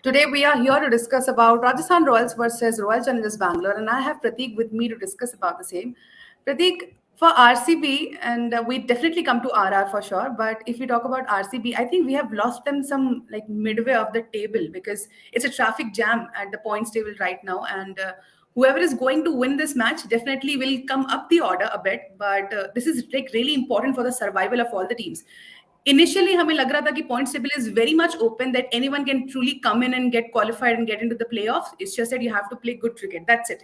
Today we are here to discuss about Rajasthan Royals versus Royal Challengers Bangalore, and I have Prateek with me to discuss about the same. Prateek, for RCB, and we definitely come to RR for sure. But if we talk about RCB, I think we have lost them some like midway of the table because it's a traffic jam at the points table right now, and whoever is going to win this match definitely will come up the order a bit. But this is like really important for the survival of all the teams. Initially हमें लग रहा था कि point table is very much open that anyone can truly come in and get qualified and get into the playoffs it's just that you have to play good cricket that's it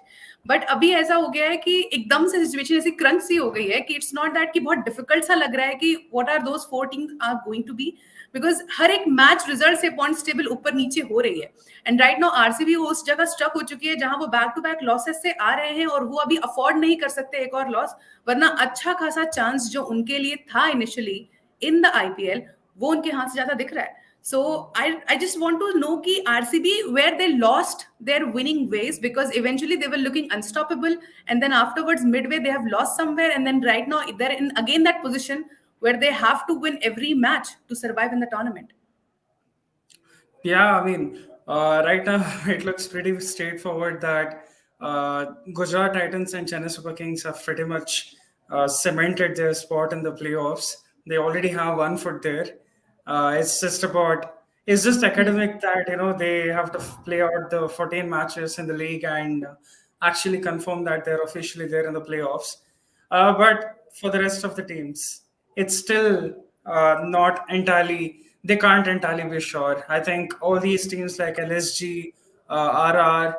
but अभी ऐसा हो गया है कि एकदम से situation ऐसी crunch सी हो गई है कि इट्स नॉट दैट कि बहुत डिफिकल्ट सा लग रहा है कि what are those four teams are going to be because हर एक मैच रिजल्ट से पॉइंट्स टेबल ऊपर नीचे हो रही है एंड राइट नाउ आरसीबी उस जगह स्टक हो चुकी है जहां वो बैक टू बैक लॉसेस से आ रहे हैं और वो अभी अफोर्ड नहीं कर सकते एक और लॉस वरना अच्छा खासा चांस जो उनके लिए था इनिशियली इन द आईपीएल वो उनके हाथ से ज्यादा दिख रहा है so I just want to know कि RCB where they lost their winning ways because eventually they were looking unstoppable and then afterwards midway they have lost somewhere and then right now they're in again that position where they have to win every match to survive in the tournament. Yeah, I mean, right now it looks pretty straightforward that Gujarat Titans and Chennai Super Kings have pretty much cemented their spot in the playoffs. They already have one foot there. It's just academic that they have to play out the 14 matches in the league and actually confirm that they're officially there in the playoffs. But for the rest of the teams, it's still not entirely. They can't entirely be sure. I think all these teams like LSG, RR,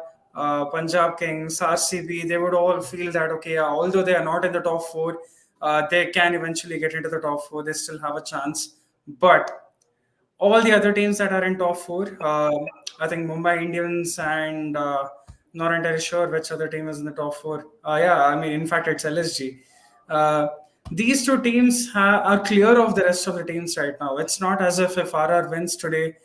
Punjab Kings, RCB, they would all feel that okay, although they are not in the top four, they can eventually get into the top four. They still have a chance. But all the other teams that are in top four, I think Mumbai Indians and not entirely sure which other team is in the top four. Yeah, I mean, in fact, it's LSG. These two teams are clear of the rest of the teams right now. It's not as if RR wins today,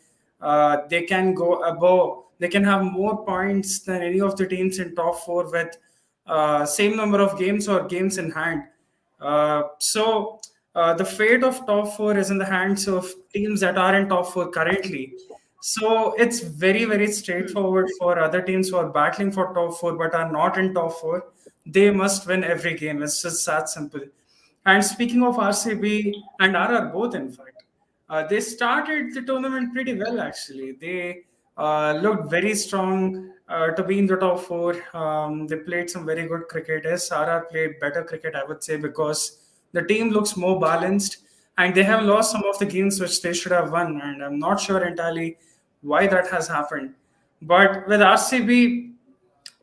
they can go above. They can have more points than any of the teams in top four with same number of games or games in hand. The fate of top four is in the hands of teams that are in top four currently. So it's very, very straightforward for other teams who are battling for top four but are not in top four. They must win every game. It's just that simple. And speaking of RCB and RR both, in fact, they started the tournament pretty well, actually. They looked very strong to be in the top four. They played some very good cricket. Yes, RR played better cricket, I would say, because the team looks more balanced and they have lost some of the games which they should have won. And I'm not sure entirely why that has happened. But with RCB,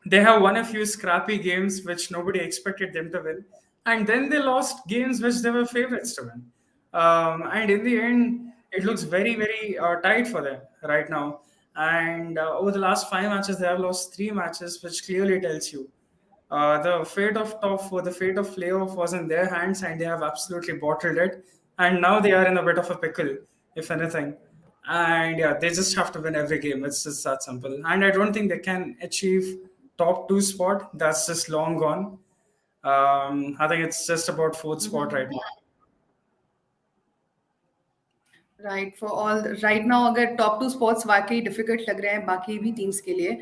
they have won a few scrappy games which nobody expected them to win. And then they lost games which they were favorites to win. And in the end, it looks very, very tight for them right now. And over the last 5 matches, they have lost 3 matches, which clearly tells you the fate of top four, the fate of playoff was in their hands, and they have absolutely bottled it. And now they are in a bit of a pickle, if anything. And yeah, they just have to win every game. It's just that simple. And I don't think they can achieve top 2 spot. That's just long gone. I think it's just about 4th spot right now. Right for all right now अगर top 2 spots वाकई difficult लग रहे हैं बाकी भी teams के लिए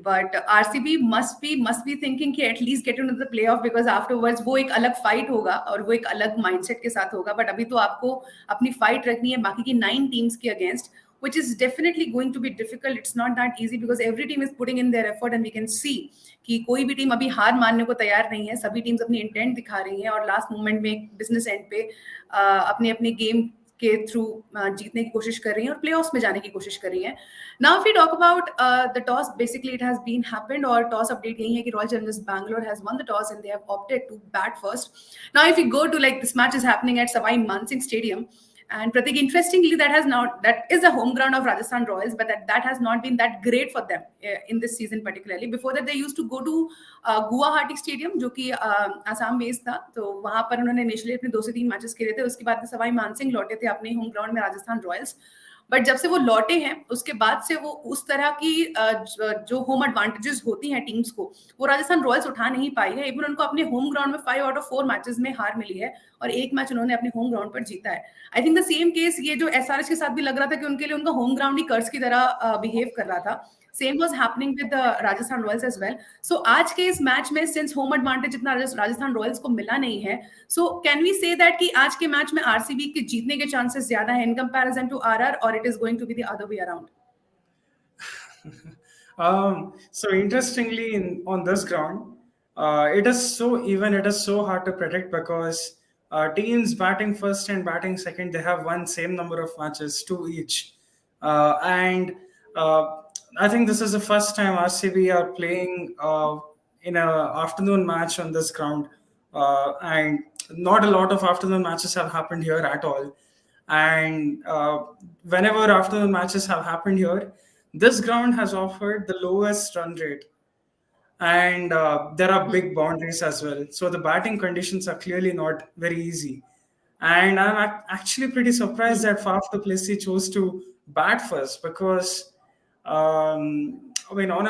but RCB must be thinking कि at least get into the playoff because afterwards वो एक अलग फाइट होगा और वो एक अलग माइंडसेट के साथ होगा बट अभी तो आपको अपनी फाइट रखनी है बाकी की 9 टीम्स के against which is definitely going to be difficult. It's not that easy because every team is putting in their effort and we can see कि कोई भी टीम अभी हार मानने को तैयार नहीं है सभी टीम्स अपनी इंटेंट दिखा रही हैं और लास्ट मोमेंट में बिजनेस एंड पे अपने अपने गेम के थ्रू जीतने की कोशिश कर रही हैं और प्लेऑफ्स में जाने की कोशिश कर रही हैं. Now if we talk about the toss basically it has been happened और टॉस अपडेट यही है कि Royal Challengers Bangalore has won the toss and they have opted to bat first. Now if you go to like this match is happening at Sawai Mansingh stadium. And Pratik, interestingly, that is a home ground of Rajasthan Royals, but that has not been that great for them in this season particularly. Before that, they used to go to Guwahati Stadium, जो कि Assam based था. तो वहाँ पर उन्होंने initially अपने 2 से 3 matches खेले थे. उसके बाद सवाई मानसिंह लौटे थे अपने होम ग्राउंड में राजस्थान रॉयल्स. बट जब से वो लौटे हैं उसके बाद से वो उस तरह की जो होम एडवांटेजेस होती हैं टीम्स को, वो राजस्थान रॉयल्स उठा नहीं पाई है। इवन उनको अपने होम ग्राउंड में 5 आउट ऑफ 4 मैचेस में हार मिली है और एक मैच उन्होंने अपने होम ग्राउंड पर जीता है। I think the same case ये जो एसआरएच के साथ भी लग रहा था कि उनके लिए उनका होम ग्राउंड ही कर्ज की तरह बिहेव कर रहा था। Same was happening with the Rajasthan Royals as well. So आज के इस मैच में सिंस होम एडवांटेज इतना राजस्थान रॉयल्स को मिला नहीं है, so can we say that कि आज के मैच में आरसीबी के जीतने के चांसेस ज्यादा है इन कंपैरिजन टू आरआर, और it is going to be the other way around? So interestingly, on this ground, it is so even. It is so hard to predict because teams batting first and batting second, they have won same number of matches, two each, and uh, I think this is the first time RCB are playing in a afternoon match on this ground, and not a lot of afternoon matches have happened here at all. And whenever afternoon matches have happened here, this ground has offered the lowest run rate, and there are big boundaries as well. So the batting conditions are clearly not very easy. And I'm actually pretty surprised that Faf du Plessis chose to bat first because, I mean, on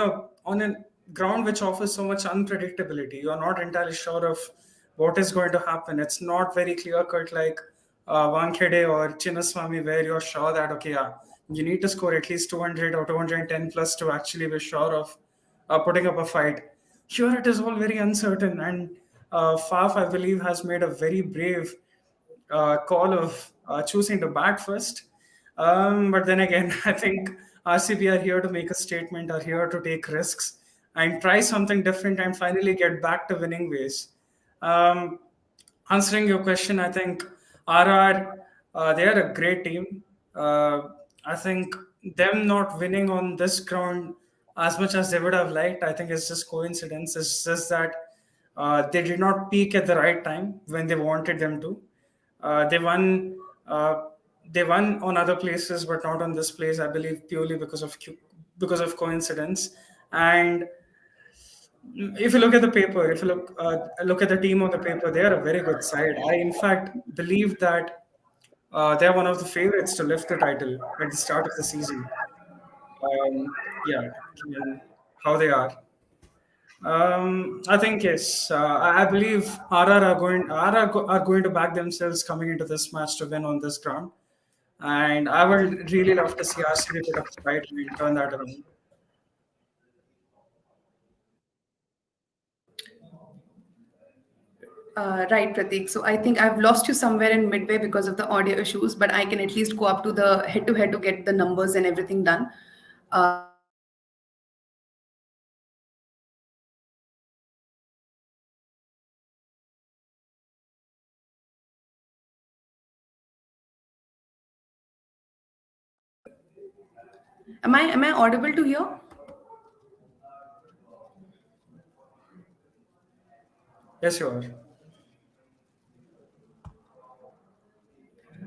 a ground which offers so much unpredictability, you're not entirely sure of what is going to happen. It's not very clear cut like Wankhede or Chinnaswamy, where you're sure that okay, yeah, you need to score at least 200 or 210 plus to actually be sure of putting up a fight. Here it is all very uncertain, and Faf, I believe, has made a very brave call of choosing to bat first. But then again, I think RCB are here to make a statement, are here to take risks and try something different and finally get back to winning ways. Um, Answering your question, I think RR, they are a great team. I think them not winning on this ground as much as they would have liked, I think it's just coincidence. It's just that they did not peak at the right time when they wanted them to. They won. They won on other places, but not on this place. I believe purely because of coincidence. And if you look at the paper, if you look at the team on the paper, they are a very good side. I in fact believe that they are one of the favorites to lift the title at the start of the season. Yeah, given how they are. I think yes. I believe RR are going to back themselves coming into this match to win on this ground, and I would really love to see RCB put up a fight and turn that around. Right, Pratik. So I think I've lost you somewhere in midway because of the audio issues, but I can at least go up to the head to head to get the numbers and everything done. Am I audible to hear? Yes, you are.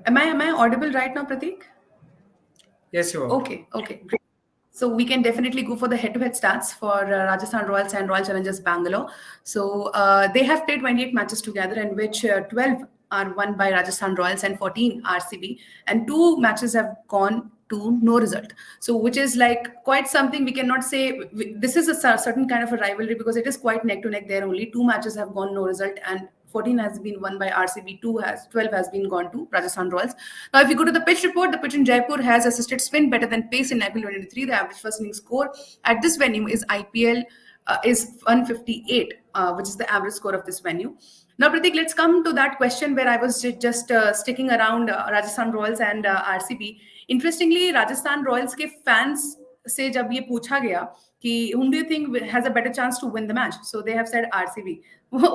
Am I audible right now, Pratik? Yes, you are. Okay, great. So we can definitely go for the head-to-head stats for Rajasthan Royals and Royal Challengers Bangalore. So they have played 28 matches together, in which 12 are won by Rajasthan Royals and 14 RCB, and 2 matches have gone to no result. So which is like quite something. We cannot say this is a certain kind of a rivalry because it is quite neck to neck there. Only 2 matches have gone no result, and 14 has been won by RCB, 12 has been gone to Rajasthan Royals. Now, if you go to the pitch report, the pitch in Jaipur has assisted spin better than pace in IPL 23. The average first inning score at this venue is IPL is 158, which is the average score of this venue. Now, Pratik, let's come to that question where I was just sticking around Rajasthan Royals and RCB. Interestingly, Rajasthan Royals के fans से जब ये पूछा गया कि whom do you think has a better chance to win the match, so they have said RCB,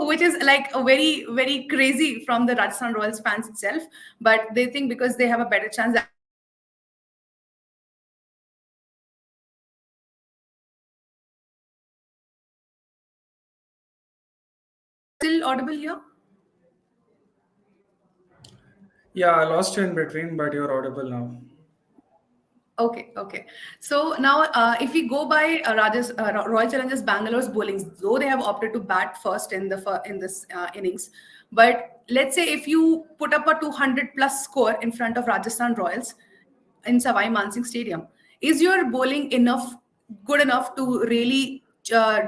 which is like a very very crazy from the Rajasthan Royals fans itself, but they think because they have a better chance. Still audible here? Yeah, I lost you in between, but you're audible now. Okay. So now, if we go by Royal Challengers Bangalore's bowling, though they have opted to bat first in this innings, but let's say if you put up a 200 plus score in front of Rajasthan Royals, in Savai Mansingh Stadium. Is your bowling good enough to really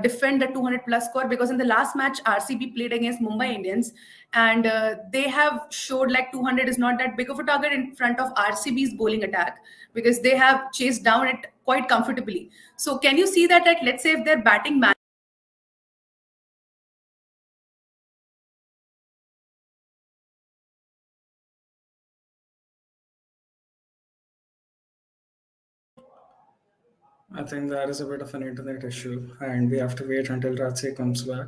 defend the 200 plus score? Because in the last match, RCB played against Mumbai Indians, and they have showed like 200 is not that big of a target in front of RCB's bowling attack, because they have chased down it quite comfortably. So can you see that, let's say if their batting I think that is a bit of an internet issue, and we have to wait until Ratse comes back.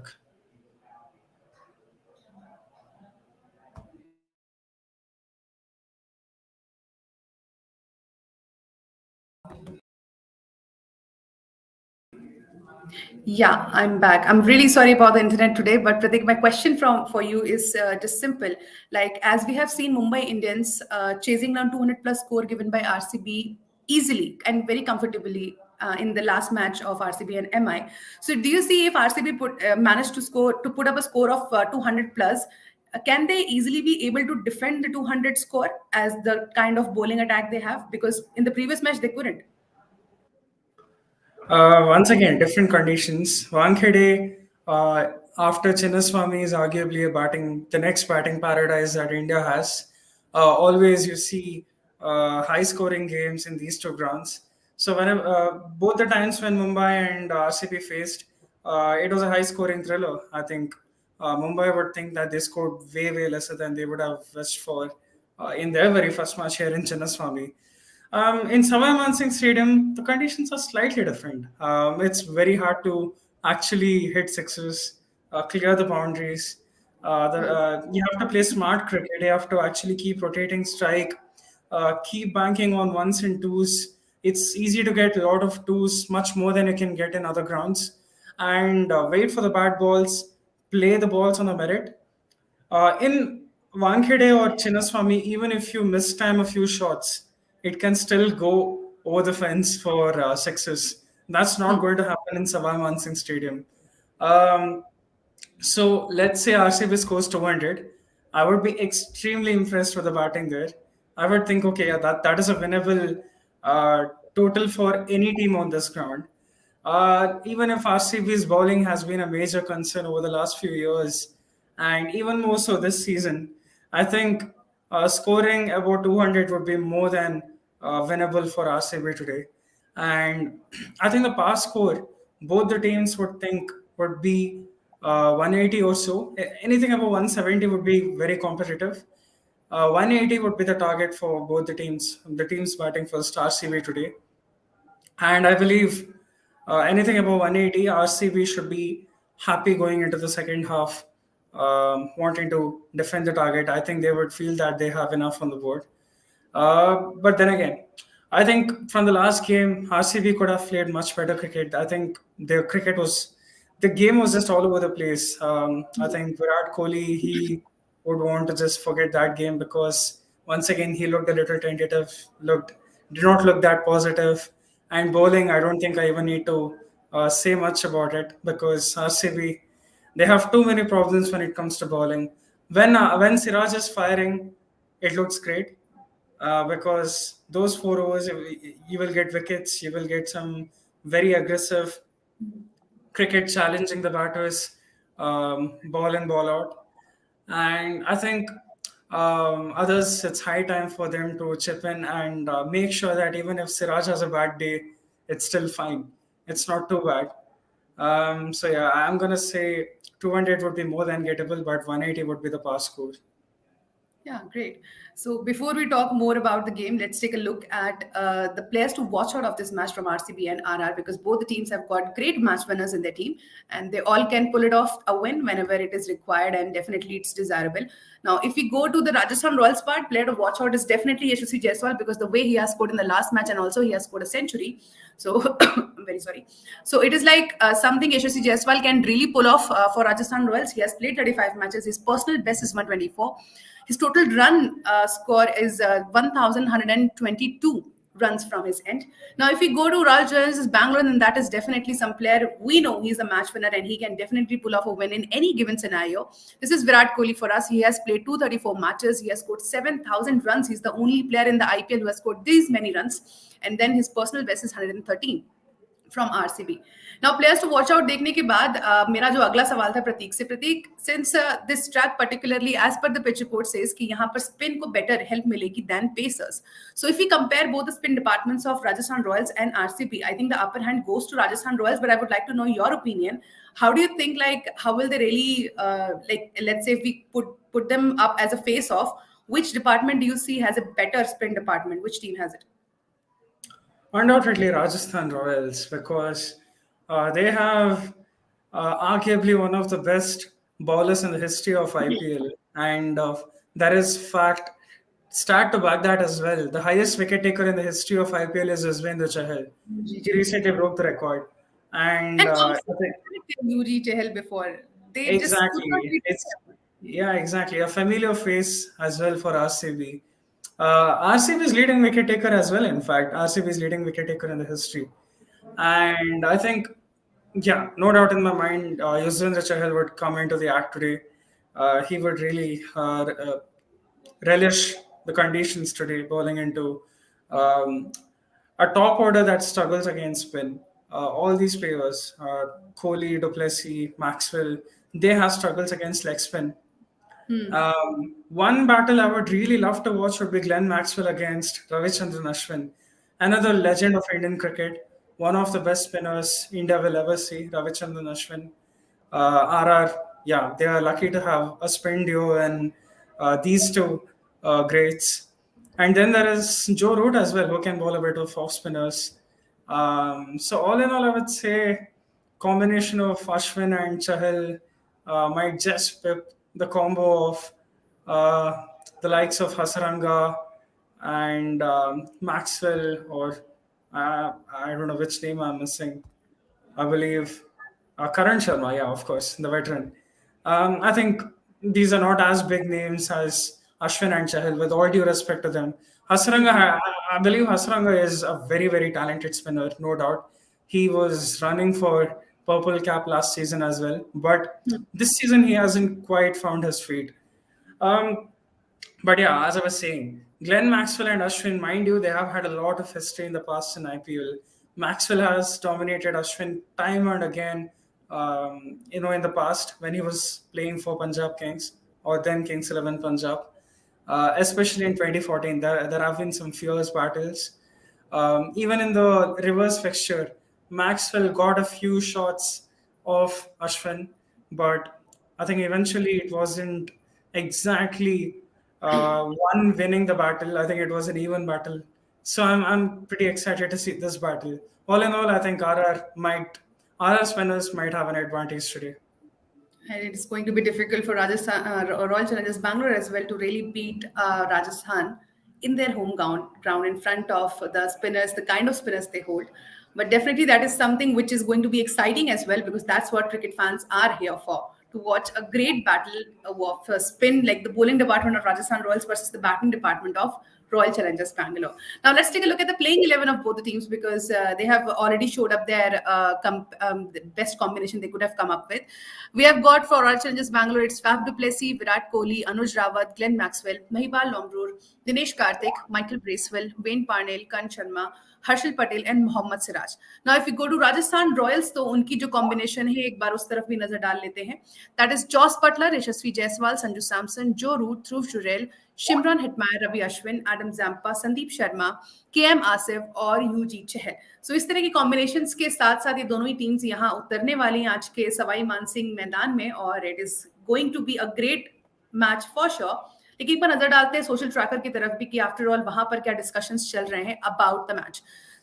Yeah, I'm back. I'm really sorry about the internet today, but Pratik, my question from for you is just simple. Like, as we have seen Mumbai Indians chasing down 200 plus score given by RCB easily and very comfortably in the last match of RCB and MI. So, do you see if RCB managed to put up a score of 200 plus? Can they easily be able to defend the 200 score as the kind of bowling attack they have? Because in the previous match they couldn't. Once again, different conditions. Wankhede, after Chinnaswamy, is arguably the next batting paradise that India has. Always you see high scoring games in these two grounds. So whenever both the times when Mumbai and RCB faced, it was a high scoring thriller. I think Mumbai would think that they scored way lesser than they would have wished for in their very first match here in Chinnaswamy. In Savai Mansingh Stadium, the conditions are slightly different. It's very hard to actually hit sixes, clear the boundaries. You have to play smart cricket. You have to actually keep rotating strike, keep banking on ones and twos. It's easy to get a lot of twos, much more than you can get in other grounds, and wait for the bad balls, play the balls on the merit. In Wankhede or Chinnaswamy, even if you mistime a few shots, it can still go over the fence for sixes. That's not going to happen in Savai Mansingh Stadium. Um, so let's say RCB scores 200. I would be extremely impressed with the batting there. I would think, okay, yeah, that is a winnable total for any team on this ground. Even if RCB's bowling has been a major concern over the last few years, and even more so this season, I think scoring about 200 would be more than winnable for RCB today. And I think the past score, both the teams would think would be 180 or so. Anything above 170 would be very competitive. 180 would be the target for both the teams batting first, RCB today. And I believe anything above 180, RCB should be happy going into the second half, wanting to defend the target. I think they would feel that they have enough on the board. But then again, I think from the last game, RCB could have played much better cricket. I think the game was just all over the place. I think Virat Kohli, he would want to just forget that game because once again, he looked a little tentative, did not look that positive. And bowling, I don't think I even need to say much about it because RCB, they have too many problems when it comes to bowling. When Siraj is firing, it looks great because those 4 overs, you will get wickets, you will get some very aggressive cricket challenging the batters, ball in, ball out. And I think others, it's high time for them to chip in and make sure that even if Siraj has a bad day, it's still fine. It's not too bad. So yeah, I'm gonna say 200 would be more than gettable, but 180 would be the pass score. Yeah, great. So before we talk more about the game, let's take a look at the players to watch out of this match from RCB and RR, because both the teams have got great match winners in their team and they all can pull it off a win whenever it is required, and definitely it's desirable. Now, if we go to the Rajasthan Royals part, player to watch out is definitely Yashasvi Jaiswal, because the way he has scored in the last match and also he has scored a century. So I'm very sorry. So it is like something Yashasvi Jaiswal can really pull off for Rajasthan Royals. He has played 35 matches. His personal best is 124. His total run score is 1,122 runs from his end. Now, if we go to Royal Challengers Bangalore, then that is definitely some player we know he's a match winner and he can definitely pull off a win in any given scenario. This is Virat Kohli for us. He has played 234 matches. He has scored 7,000 runs. He's the only player in the IPL who has scored these many runs. And then his personal best is 113 from RCB. Now, players to watch out देखने के बाद मेरा जो अगला सवाल था प्रतीक से, प्रतीक, since this track particularly as per the pitch report says कि यहाँ पर spin को better help मिलेगी than pacers. So if we compare both the spin departments of Rajasthan Royals and RCB, I think the upper hand goes to Rajasthan Royals. But I would like to know your opinion. How do you think, like, how will they really like, let's say if we put them up as a face off, which department do you see has a better spin department? Which team has it? Undoubtedly, Rajasthan Royals, because they have arguably one of the best bowlers in the history of IPL, and there is stat to back that as well. The highest wicket taker in the history of IPL is Yuzvendra Chahal. He recently broke the record, and also UG Chahal before. They exactly, exactly a familiar face as well for RCB. RCB's leading wicket taker as well. In fact, RCB's leading wicket taker in the history, and I think, yeah, no doubt in my mind, Yuzvendra Chahal would come into the act today. He would really relish the conditions today, bowling into a top order that struggles against spin. All these players, Kohli, Duplessis, Maxwell, they have struggles against leg spin. One battle I would really love to watch would be Glenn Maxwell against Ravichandran Ashwin, another legend of Indian cricket, one of the best spinners India will ever see, Ravichandran Ashwin. RR, yeah, they are lucky to have a spin duo and these two greats. And then there is Joe Root as well, who can bowl a bit of off spinners. So all in all, I would say combination of Ashwin and Chahal might just pip the combo of the likes of Hasaranga and Maxwell, or I don't know which name I'm missing. I believe Karan Sharma, yeah, of course, the veteran. I think these are not as big names as Ashwin and Chahal, with all due respect to them. Hasaranga, I believe Hasaranga is a very, very talented spinner, no doubt. He was running for purple cap last season as well, but this season he hasn't quite found his feet. But yeah, as I was saying, Glenn Maxwell and Ashwin, mind you, they have had a lot of history in the past in IPL. Maxwell has dominated Ashwin time and again, in the past when he was playing for Punjab Kings, or then Kings 11 Punjab. Especially in 2014, there have been some fierce battles. Even in the reverse fixture, Maxwell got a few shots of Ashwin, but I think eventually it wasn't exactly one winning the battle. I think it was an even battle. So I'm pretty excited to see this battle. All in all, I think RR spinners might have an advantage today. And it's going to be difficult for Rajasthan, Royal Challengers Bangalore as well to really beat Rajasthan in their home ground in front of the spinners, the kind of spinners they hold. But definitely that is something which is going to be exciting as well, because that's what cricket fans are here for, to watch a great battle of spin, like the bowling department of Rajasthan Royals versus the batting department of Royal Challengers Bangalore. Now let's take a look at the playing 11 of both the teams, because they have already showed up their the best combination they could have come up with. We have got for Royal Challengers Bangalore, it's Faf du Plessis, Virat Kohli, Anuj Rawat, Glenn Maxwell, Mahipal Lomrur, Dinesh Karthik, Michael Bracewell, Wayne Parnell, Karan Sharma, Harshal Patel and Mohammad Siraj. Now if we go to Rajasthan Royals, तो उनकी जो combination है एक बार उस तरफ भी नजर डाल लेते हैं. That is Joss Butler, Yashasvi Jaiswal, Sanju Samson, Joe Root, Dhruv Jurel, Shimron Hetmyer, Ravi Ashwin, Adam Zampa, Sandeep Sharma, KM Asif और UG Chahal. So इस तरह की combinations के साथ साथ ये दोनों ही teams यहाँ उतरने वाली हैं आज के सवाई मानसिंह मैदान में, और it is going to be a great match for sure. लेकिन एक बार नजर डालते हैं सोशल ट्रैकर की तरफ भी कि आफ्टर ऑल वहां पर क्या डिस्कशंस चल रहे हैं अबाउट द मैच.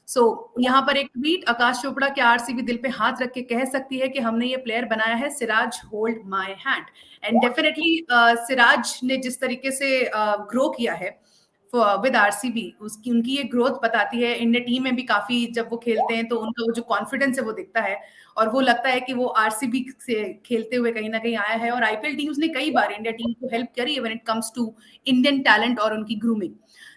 सो यहाँ पर एक ट्वीट आकाश चोपड़ा के आरसीबी दिल पे हाथ रख के कह सकती है कि हमने ये प्लेयर बनाया है, Siraj hold my hand. And definitely Siraj ने जिस तरीके से ग्रो किया है विद आरसीबी, उसकी उनकी ये ग्रोथ बताती है। इंडिया टीम में भी काफी जब वो खेलते हैं तो उनका वो जो कॉन्फिडेंस है वो दिखता है, और वो लगता है कि वो आरसीबी से खेलते हुए कहीं ना कहीं आया है। और आईपीएल टीम्स ने कई बार इंडिया टीम को हेल्प करी है when it comes to Indian talent और उनकी grooming.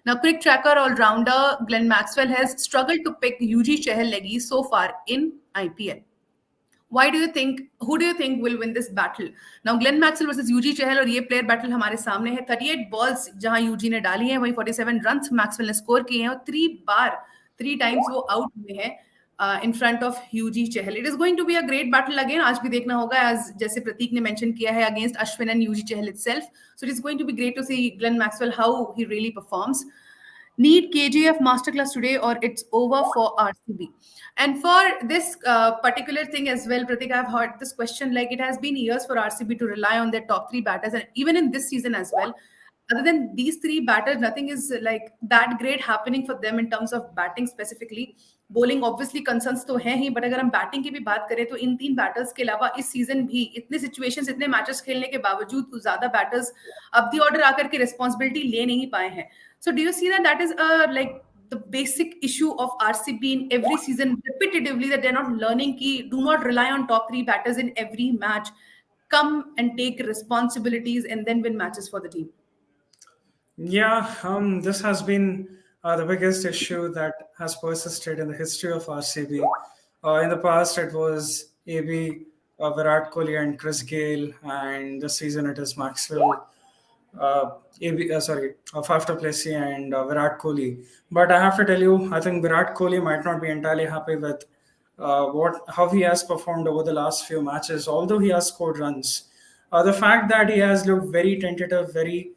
Now, quick tracker all-rounder Glenn Maxwell has struggled to pick UG Chahal leggy so far in IPL. Why do you think? Who do you think will win this battle? Now, Glenn Maxwell versus UG Chahal, और ये player battle हमारे सामने है। 38 balls जहां UG ने डाली हैं, वहीं 47 रन मैक्सवेल ने स्कोर किए हैं, और 3 टाइम्स वो आउट हुए हैं in front of Yuzi Chahal. It is going to be a great battle again. आज भी देखना होगा, एज जैसे प्रतीक ने मेंशन किया है, against Ashwin and Yuzi Chahal itself. So it is going to be great to see Glenn Maxwell how he really performs. Need KGF masterclass today or it's over for RCB. And for this particular thing as well, Pratik, I've heard this question, like it has been years for RCB to rely on their top three batters, and even in this season as well. Other than these three batters, nothing is like that great happening for them in terms of batting specifically. Bowling obviously concerns तो हैं ही, but अगर हम batting की भी बात करें तो इन तीन बैटर्स के अलावा इस सीजन भी इतने सिचुएशंस, इतने मैचेस खेलने के बावजूद ज्यादा बैटर्स अब दी ऑर्डर आकर के रिस्पॉन्सिबिलिटी ले नहीं पाए हैं. So do you see that that is like the basic issue of RCB in every season repetitively, that they're not learning ki do not rely on top three batters in every match, come and take responsibilities and then win matches for the team? Yeah, this has been the biggest issue that has persisted in the history of RCB. In the past, it was AB, Virat Kohli, and Chris Gale, and this season it is Maxwell, Faf du Plessis and Virat Kohli. But I have to tell you, I think Virat Kohli might not be entirely happy with how he has performed over the last few matches, although he has scored runs. The fact that he has looked very tentative, very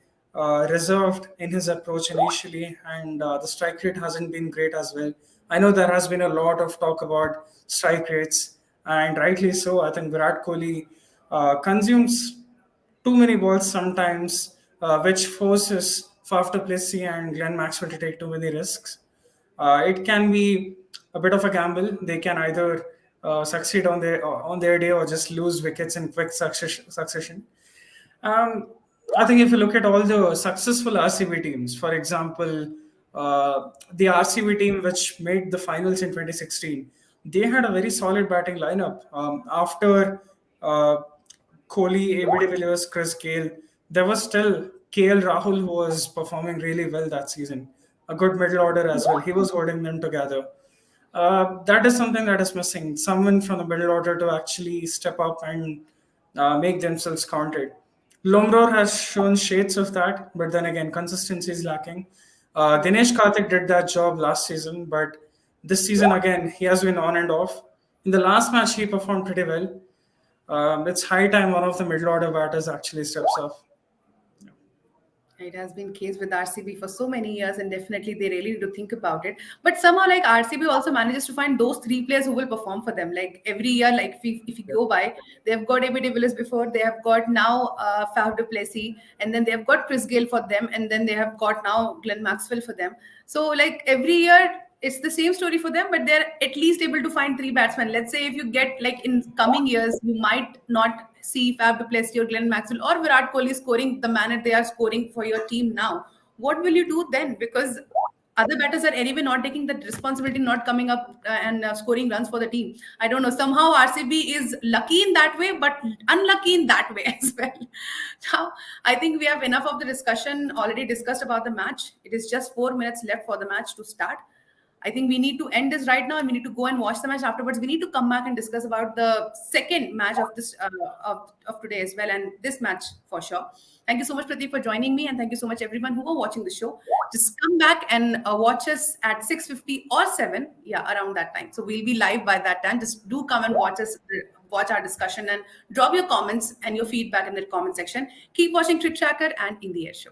reserved in his approach initially, and the strike rate hasn't been great as well. I know there has been a lot of talk about strike rates, and rightly so. I think Virat Kohli consumes too many balls sometimes, which forces Faf du Plessis and Glenn Maxwell to take too many risks. It can be a bit of a gamble. They can either succeed on their day or just lose wickets in quick succession. Um, I think if you look at all the successful RCB teams, for example, the RCB team which made the finals in 2016, they had a very solid batting lineup. After Kohli, AB de Villiers, Chris Gale, there was still KL Rahul, who was performing really well that season. A good middle order as well. He was holding them together. That is something that is missing. Someone from the middle order to actually step up and make themselves counted. Lomror has shown shades of that, but then again, consistency is lacking. Dinesh Karthik did that job last season, but this season again, he has been on and off. In the last match, he performed pretty well. It's high time one of the middle order batters actually steps up. It has been case with RCB for so many years, and definitely they really need to think about it. But somehow, like RCB also manages to find those three players who will perform for them. Like every year, like if you go by, they have got AB de Villiers before, they have got now Faf du Plessis, and then they have got Chris Gale for them, and then they have got now Glenn Maxwell for them. So like every year, it's the same story for them, but they're at least able to find three batsmen. Let's say if you get like in coming years, you might not see Faf du Plessis or Glenn Maxwell or Virat Kohli scoring the manner they are scoring for your team now. What will you do then? Because other batters are anyway not taking that responsibility, not coming up and scoring runs for the team. I don't know. Somehow RCB is lucky in that way, but unlucky in that way as well. Now, I think we have enough of the discussion already discussed about the match. It is just 4 minutes left for the match to start. I think we need to end this right now, and we need to go and watch the match afterwards. We need to come back and discuss about the second match of this of today as well, and this match for sure. Thank you so much, Pradeep, for joining me, and thank you so much, everyone who are watching the show. Just come back and watch us at 6:50 or 7, yeah, around that time. So we'll be live by that time. Just do come and watch us, watch our discussion, and drop your comments and your feedback in the comment section. Keep watching CricTracker and In the Air Show.